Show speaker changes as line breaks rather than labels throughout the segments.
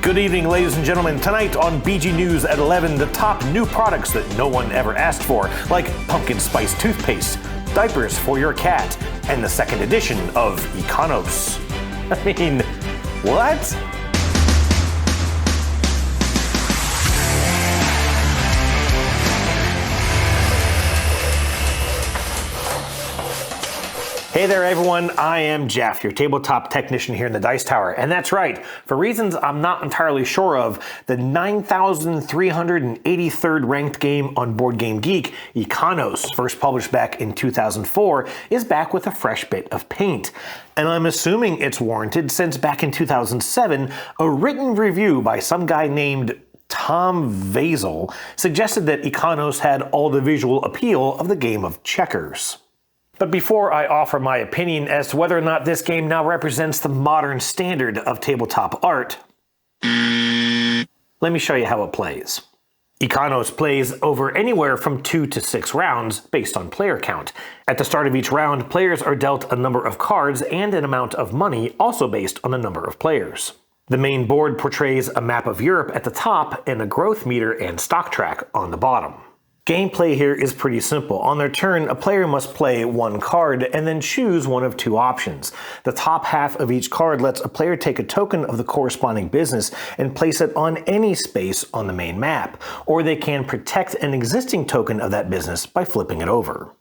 Good evening, ladies and gentlemen. Tonight on BG News at 11, the top new products that no one ever asked for, like pumpkin spice toothpaste, diapers for your cat, and the second edition of Ekonos. I mean, what? Hey there everyone, I am Jeff, your tabletop technician here in the Dice Tower. And that's right, for reasons I'm not entirely sure of, the 9,383rd ranked game on Board Game Geek, Ekonos, first published back in 2004, is back with a fresh bit of paint. And I'm assuming it's warranted since back in 2007, a written review by some guy named Tom Vazel suggested that Ekonos had all the visual appeal of the game of checkers. But before I offer my opinion as to whether or not this game now represents the modern standard of tabletop art, let me show you how it plays. Ekonos plays over anywhere from 2 to 6 rounds based on player count. At the start of each round, players are dealt a number of cards and an amount of money, also based on the number of players. The main board portrays a map of Europe at the top and a growth meter and stock track on the bottom. Gameplay here is pretty simple. On their turn, a player must play one card and then choose one of two options. The top half of each card lets a player take a token of the corresponding business and place it on any space on the main map, or they can protect an existing token of that business by flipping it over.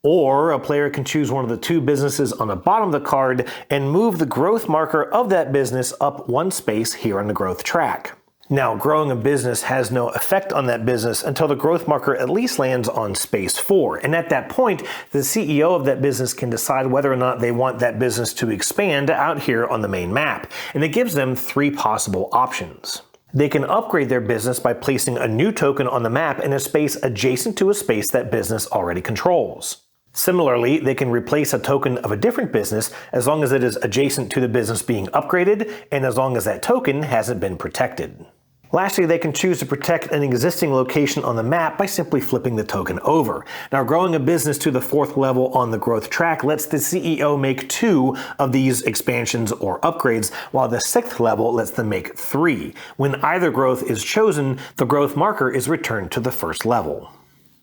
Or a player can choose one of the two businesses on the bottom of the card and move the growth marker of that business up one space here on the growth track. Now, growing a business has no effect on that business until the growth marker at least lands on space 4. And at that point, the CEO of that business can decide whether or not they want that business to expand out here on the main map. And it gives them 3 possible options. They can upgrade their business by placing a new token on the map in a space adjacent to a space that business already controls. Similarly, they can replace a token of a different business as long as it is adjacent to the business being upgraded and as long as that token hasn't been protected. Lastly, they can choose to protect an existing location on the map by simply flipping the token over. Now, growing a business to the 4th level on the growth track lets the CEO make 2 of these expansions or upgrades, while the 6th level lets them make 3. When either growth is chosen, the growth marker is returned to the 1st level.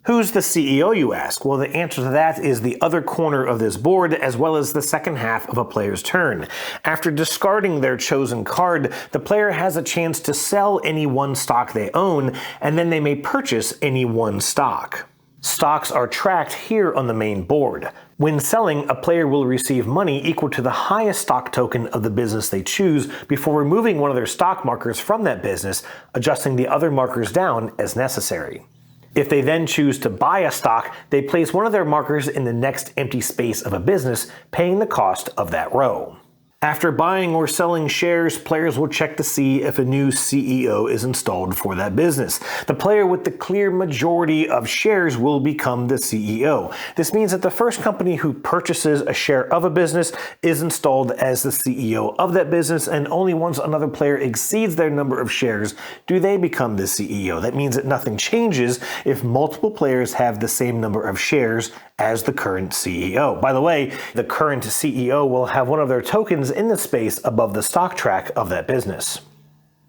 Who's the CEO, you ask? Well, the answer to that is the other corner of this board, as well as the second half of a player's turn. After discarding their chosen card, the player has a chance to sell any one stock they own, and then they may purchase any one stock. Stocks are tracked here on the main board. When selling, a player will receive money equal to the highest stock token of the business they choose before removing one of their stock markers from that business, adjusting the other markers down as necessary. If they then choose to buy a stock, they place one of their markers in the next empty space of a business, paying the cost of that row. After buying or selling shares, players will check to see if a new CEO is installed for that business. The player with the clear majority of shares will become the CEO. This means that the first company who purchases a share of a business is installed as the CEO of that business, and only once another player exceeds their number of shares do they become the CEO. That means that nothing changes if multiple players have the same number of shares as the current CEO. By the way, the current CEO will have one of their tokens in the space above the stock track of that business.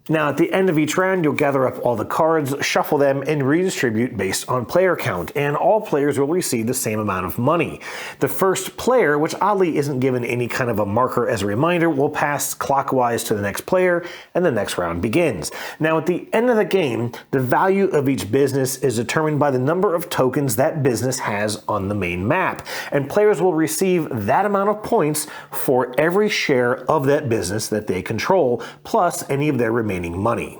Now, at the end of each round, you'll gather up all the cards, shuffle them, and redistribute based on player count, and all players will receive the same amount of money. The first player, which oddly isn't given any kind of a marker as a reminder, will pass clockwise to the next player, and the next round begins. Now, at the end of the game, the value of each business is determined by the number of tokens that business has on the main map, and players will receive that amount of points for every share of that business that they control, plus any of their remaining money.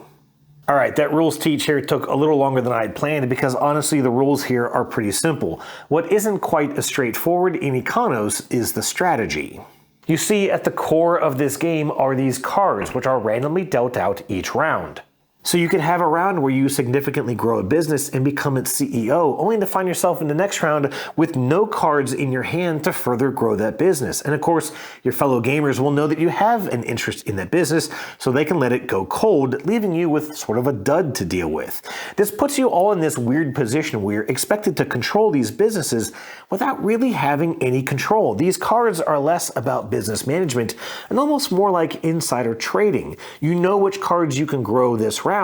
Alright, that rules teach here took a little longer than I had planned because honestly the rules here are pretty simple. What isn't quite as straightforward in Ekonos is the strategy. You see, at the core of this game are these cards which are randomly dealt out each round. So you could have a round where you significantly grow a business and become its CEO, only to find yourself in the next round with no cards in your hand to further grow that business. And of course, your fellow gamers will know that you have an interest in that business, so they can let it go cold, leaving you with sort of a dud to deal with. This puts you all in this weird position where you're expected to control these businesses without really having any control. These cards are less about business management and almost more like insider trading. You know which cards you can grow this round.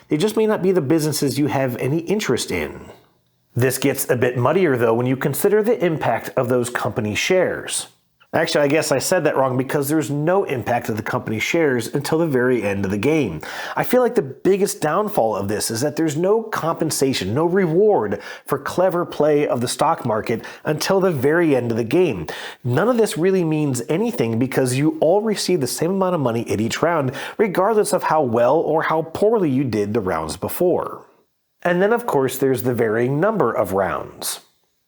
They just may not be the businesses you have any interest in. This gets a bit muddier though when you consider the impact of those company shares. Actually, I guess I said that wrong because there's no impact of the company shares until the very end of the game. I feel like the biggest downfall of this is that there's no compensation, no reward for clever play of the stock market until the very end of the game. None of this really means anything because you all receive the same amount of money at each round, regardless of how well or how poorly you did the rounds before. And then of course there's the varying number of rounds.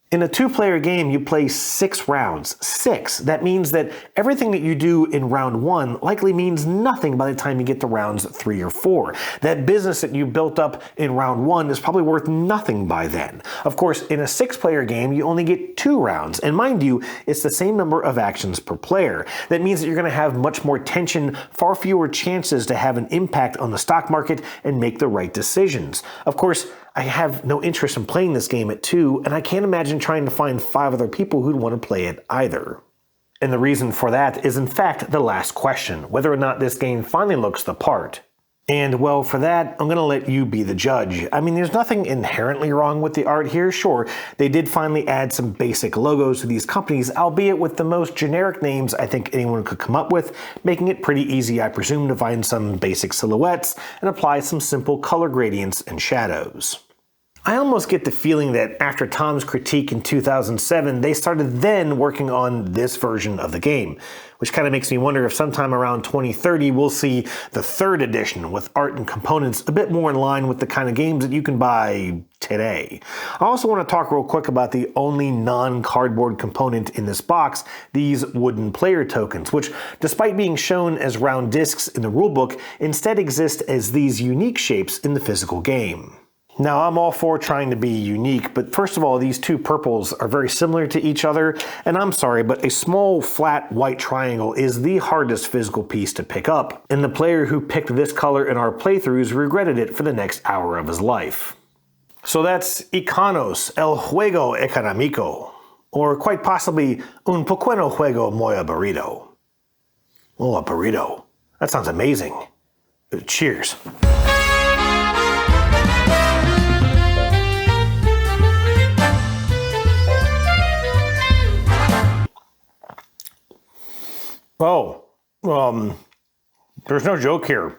In a two-player game, you play 6 rounds. 6. That means that everything that you do in round 1 likely means nothing by the time you get to rounds 3 or 4. That business that you built up in round 1 is probably worth nothing by then. Of course, in a 6-player game, you only get 2 rounds. And mind you, it's the same number of actions per player. That means that you're going to have much more tension, far fewer chances to have an impact on the stock market and make the right decisions. Of course, I have no interest in playing this game at 2, and I can't imagine trying to find 5 other people who'd want to play it either. And the reason for that is in fact the last question, whether or not this game finally looks the part. And well, for that, I'm going to let you be the judge. I mean, there's nothing inherently wrong with the art here. Sure, they did finally add some basic logos to these companies, albeit with the most generic names I think anyone could come up with, making it pretty easy, I presume, to find some basic silhouettes and apply some simple color gradients and shadows. I almost get the feeling that after Tom's critique in 2007, they started then working on this version of the game, which kind of makes me wonder if sometime around 2030 we'll see the 3rd edition with art and components a bit more in line with the kind of games that you can buy today. I also want to talk real quick about the only non-cardboard component in this box, these wooden player tokens, which despite being shown as round discs in the rulebook, instead exist as these unique shapes in the physical game. Now, I'm all for trying to be unique, but first of all, these 2 purples are very similar to each other, and I'm sorry, but a small, flat, white triangle is the hardest physical piece to pick up, and the player who picked this color in our playthroughs regretted it for the next hour of his life. So that's Ekonos, el juego económico, or quite possibly un pequeño juego muy aburrido. Oh, a burrito. That sounds amazing. Cheers. Oh, there's no joke here.